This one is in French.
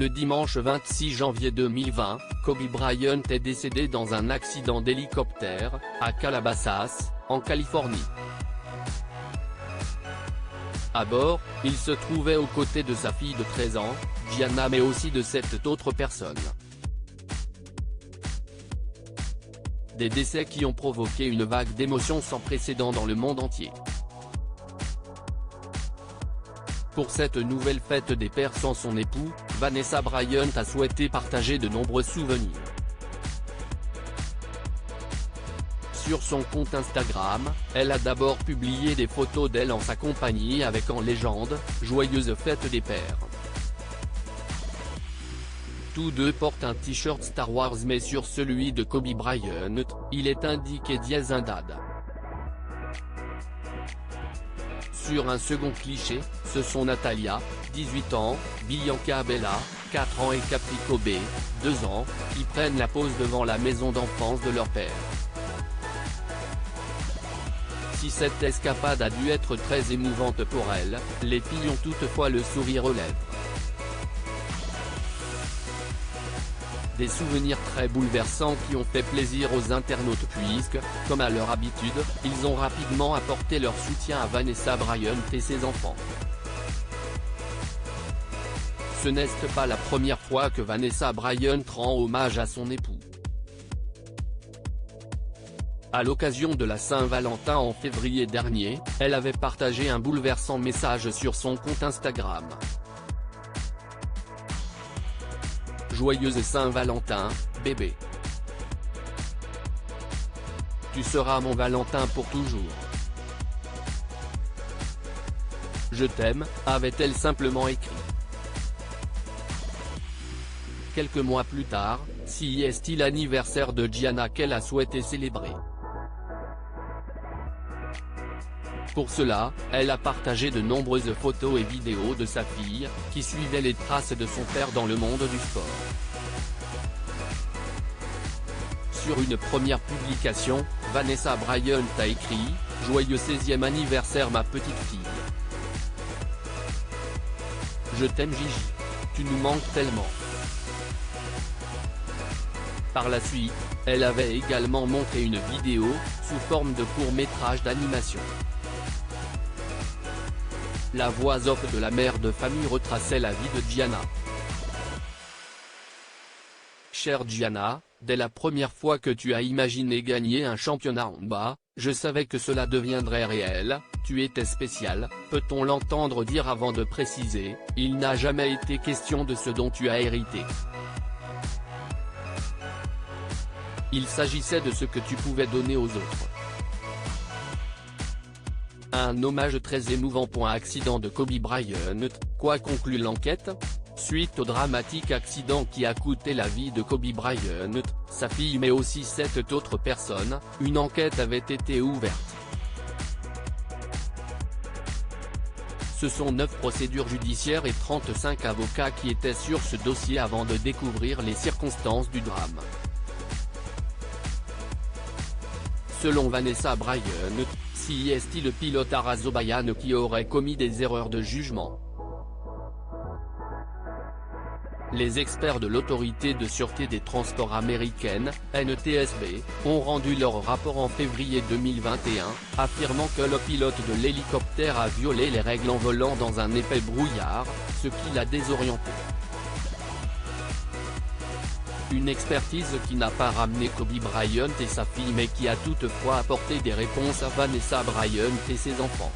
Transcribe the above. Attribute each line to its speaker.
Speaker 1: Le dimanche 26 janvier 2020, Kobe Bryant est décédé dans un accident d'hélicoptère, à Calabasas, en Californie. À bord, il se trouvait aux côtés de sa fille de 13 ans, Gianna, mais aussi de 7 autres personnes. Des décès qui ont provoqué une vague d'émotions sans précédent dans le monde entier. Pour cette nouvelle fête des pères sans son époux, Vanessa Bryant a souhaité partager de nombreux souvenirs. Sur son compte Instagram, elle a d'abord publié des photos d'elle en sa compagnie avec en légende « Joyeuse fête des pères ». Tous deux portent un t-shirt Star Wars, mais sur celui de Kobe Bryant, il est indiqué Dies Indad. Sur un second cliché, ce sont Natalia, 18 ans, Bianca Bella, 4 ans et Caprico B, 2 ans, qui prennent la pose devant la maison d'enfance de leur père. Si cette escapade a dû être très émouvante pour elles, les filles ont toutefois le sourire aux lèvres. Des souvenirs très bouleversants qui ont fait plaisir aux internautes puisque, comme à leur habitude, ils ont rapidement apporté leur soutien à Vanessa Bryant et ses enfants. Ce n'est pas la première fois que Vanessa Bryant rend hommage à son époux. À l'occasion de la Saint-Valentin en février dernier, elle avait partagé un bouleversant message sur son compte Instagram. Joyeuse Saint-Valentin, bébé. Tu seras mon Valentin pour toujours. Je t'aime, avait-elle simplement écrit. Quelques mois plus tard, c'est l'anniversaire de Gianna qu'elle a souhaité célébrer. Pour cela, elle a partagé de nombreuses photos et vidéos de sa fille, qui suivait les traces de son père dans le monde du sport. Sur une première publication, Vanessa Bryant a écrit « Joyeux 16e anniversaire ma petite fille. Je t'aime Gigi. Tu nous manques tellement. » Par la suite, elle avait également montré une vidéo, sous forme de court-métrage d'animation. La voix off de la mère de famille retraçait la vie de Gianna. Chère Gianna, dès la première fois que tu as imaginé gagner un championnat en bas, je savais que cela deviendrait réel, tu étais spéciale, peut-on l'entendre dire avant de préciser, il n'a jamais été question de ce dont tu as hérité. Il s'agissait de ce que tu pouvais donner aux autres. Un hommage très émouvant. Accident de Kobe Bryant, quoi conclut l'enquête? Suite au dramatique accident qui a coûté la vie de Kobe Bryant, sa fille mais aussi 7 autres personnes, une enquête avait été ouverte. Ce sont 9 procédures judiciaires et 35 avocats qui étaient sur ce dossier avant de découvrir les circonstances du drame. Selon Vanessa Bryant, c'est le pilote Arazobayan qui aurait commis des erreurs de jugement. Les experts de l'autorité de sûreté des transports américaine, NTSB, ont rendu leur rapport en février 2021, affirmant que le pilote de l'hélicoptère a violé les règles en volant dans un épais brouillard, ce qui l'a désorienté. Une expertise qui n'a pas ramené Kobe Bryant et sa fille mais qui a toutefois apporté des réponses à Vanessa Bryant et ses enfants.